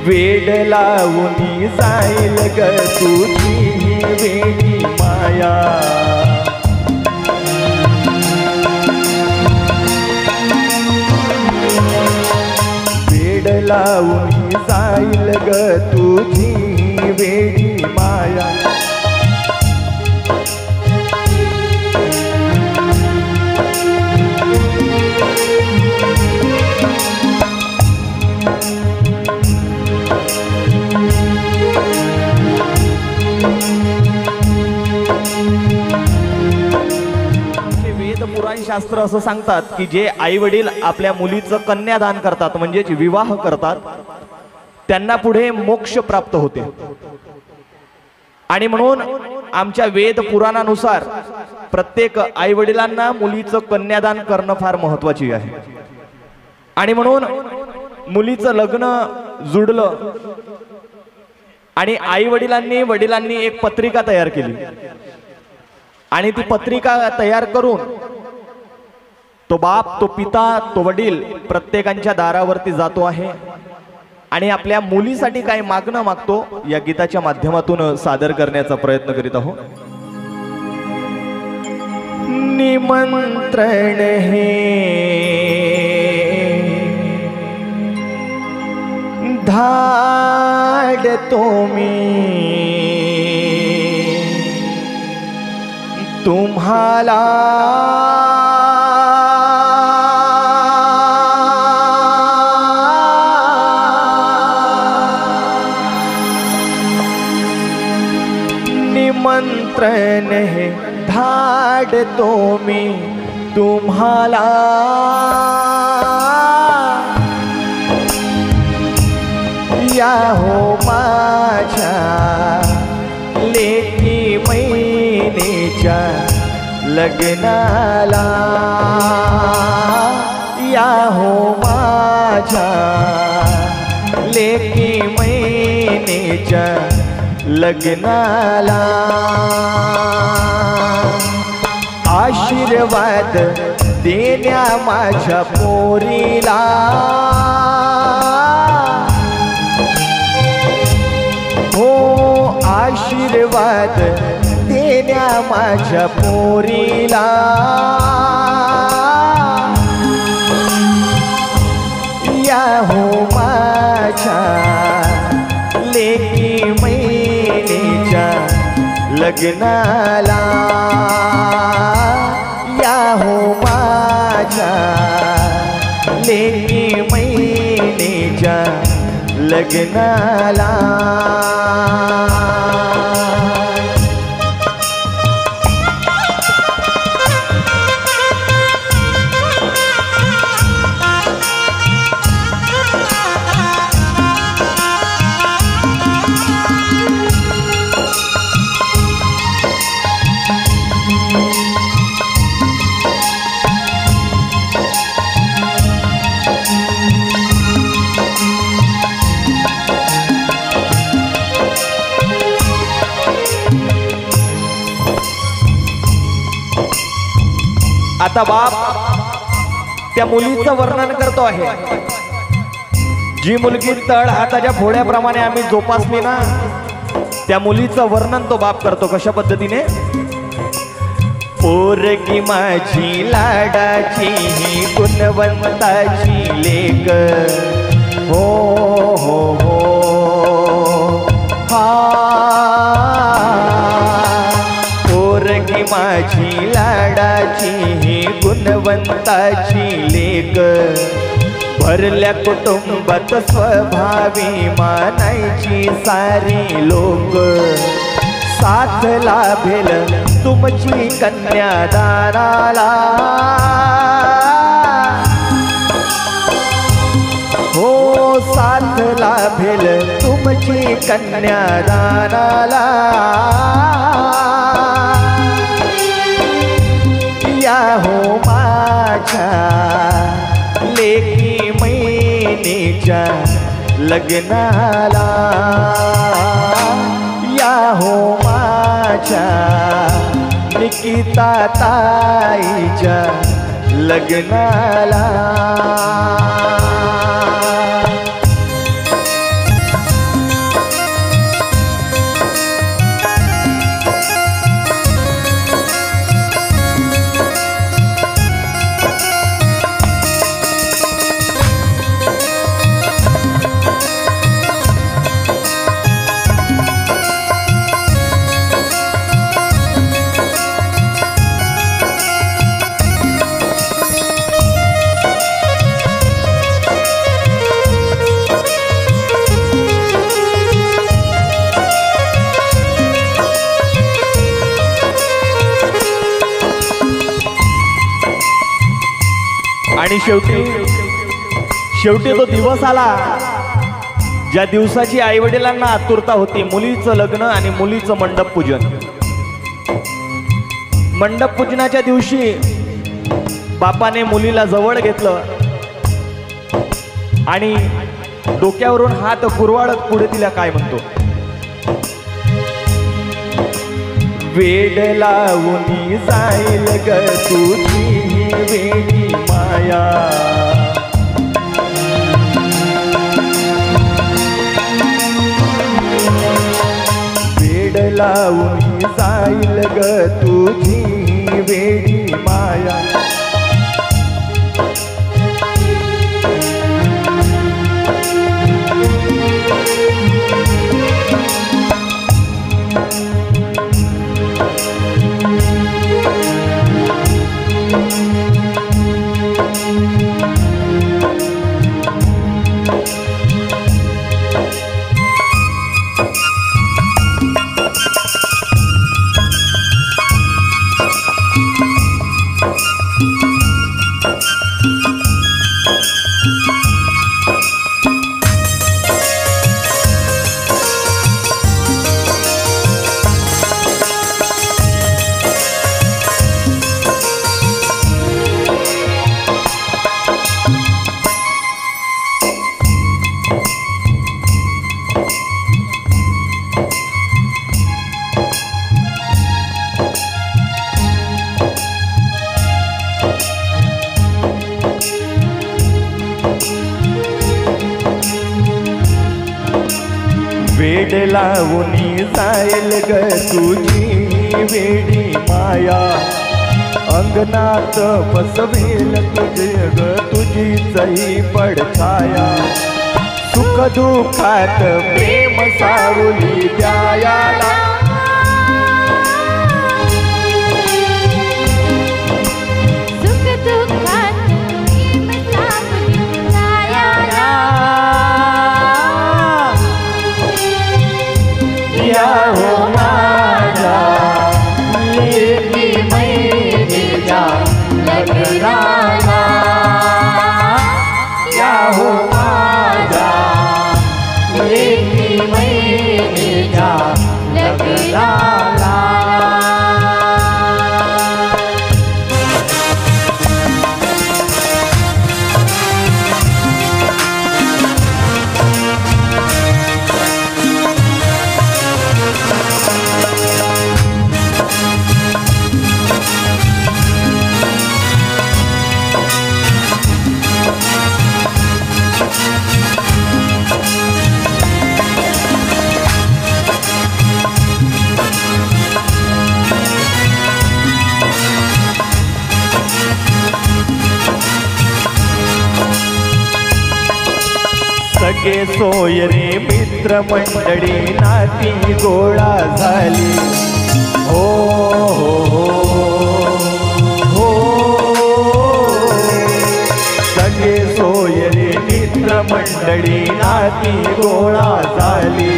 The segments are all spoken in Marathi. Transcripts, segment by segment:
वेड लावून जाईल ग तुझी वेडी माया। वेड लावून जाईल ग तुझी वेडी माया। शास्त्र असं सांगतात की जे आई वडील आपल्या मुलीचं कन्यादान करतात म्हणजेच विवाह करतात त्यांना पुढे मोक्ष प्राप्त होते। आणि म्हणून आमच्या वेद पुराणानुसार प्रत्येक आई वडिलांना मुलीचं कन्यादान करणं फार महत्त्वाची आहे। आणि म्हणून मुलीचं लग्न जुडलं आणि आई वडिलांनी एक पत्रिका तयार केली आणि ती पत्रिका तयार करून तो बाप, तो पिता, तो वडील प्रत्येकांच्या दारावरती जातो आहे आणि आपल्या मुलीसाठी काय मागणं मागतो या गीताच्या माध्यमातून सादर करण्याचा प्रयत्न करीत आहोत। निमंत्रण हे धाड तुम्हाला निमंत्रण है धाडतो मी तुम्हाला। या हो माझ्या लेकी मैनेच्या लग्नाला। या हो माझ्या लेकी मैनेच्या लग्नाला। आशीर्वाद देण्या माझ्या पोरीला। हो आशीर्वाद देण्या माझ्या पोरीला। या हो माझ्या लेकी मैनेच्या लग्नाला। या हो माझ्या लेकी मैनेच्या लग्नाला। आता बाप त्या मुलीचं वर्णन करतो आहे। जी मुलगी तळ हाताच्या फोड्याप्रमाणे आम्ही जोपासली ना त्या मुलीचं वर्णन तो बाप करतो कशा पद्धतीने। पोरगी माझी लाडाची ही गुणवंताची लेक। हो हो हो हा पोरगी माझी लाडाची ही गुणवंताची लेक। भरल्या कुटुंबात स्वभावी मानायची सारी लोक। साथ लाभेल तुमची कन्यादानाला। हो साथ लाभेल तुमची कन्यादानाला। या हो माझ्या लेकी मैनेच्या लग्नाला। या हो माझ्या निकिता ताईच्या लग्नाला। शेवटी तो दिवस आला ज्या दिवसाची आई वडिलांना आतुरता होती, मुलीचं लग्न आणि मुलीचं मंडप पूजन. मंडप पूजनाच्या दिवशी बापाने मुलीला जवळ घेतलं आणि डोक्यावरून हात कुरवाळत पुढे तिला काय म्हणतो, वेड लावून जाईल ग तुझी वेडी माया, वेड लावून जाईल ग तुझी वेडी माया. वेड लावून जाईल ग तुझी वेडी माया, अंगणात बसवेल तुझे ग तुझीच पडछाया. सुख दुःखात प्रेम सावली द्यायाला, सुख दुःखात प्रेम सावली द्यायाला. या हो माझ्या लेकी मैत्रिणीच्या लग्नाला, या हो माझ्या लेकी मैत्रिणीच्या लग्नाला. सगळे सोयरे मित्र मंडळी नाती गोळा झाली. हो हो हो हो, सगळे सोयरे मित्र मंडळी नाती गोळा झाली.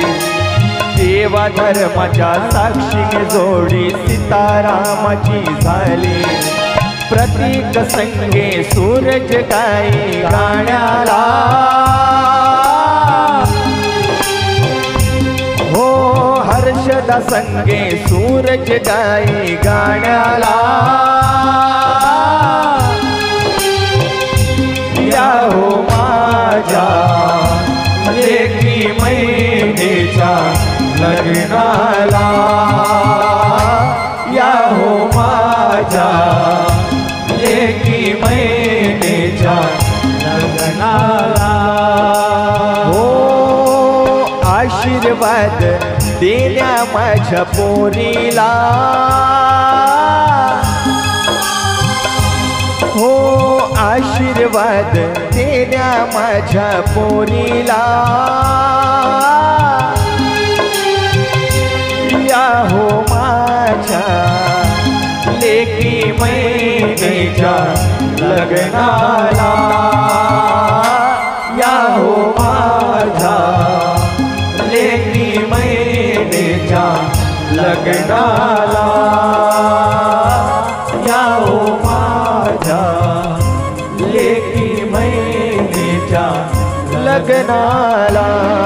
देवा धर्माच्या साक्षीने जोडी सीतारामाची झाली. प्रतीक संगे सूरज गाई गाण्याला, हो हर्षदा संगे सूरज गाई गाण्याला. या हो माझ्या लेकी मैत्रिणीच्या लग्नाला, या हो माझ्या लेकी मैत्रिणीच्या लग्नाला. हो आशीर्वाद देण्या माझ्या पोरीला, हो आशीर्वाद देण्या माझ्या पोरीला. या हो माझ्या लेकी मैत्रिणीच्या लग्नाला, या हो माझ्या लेकी मैत्रिणीच्या लग्नाला. या हो माझ्या लेकी सणाला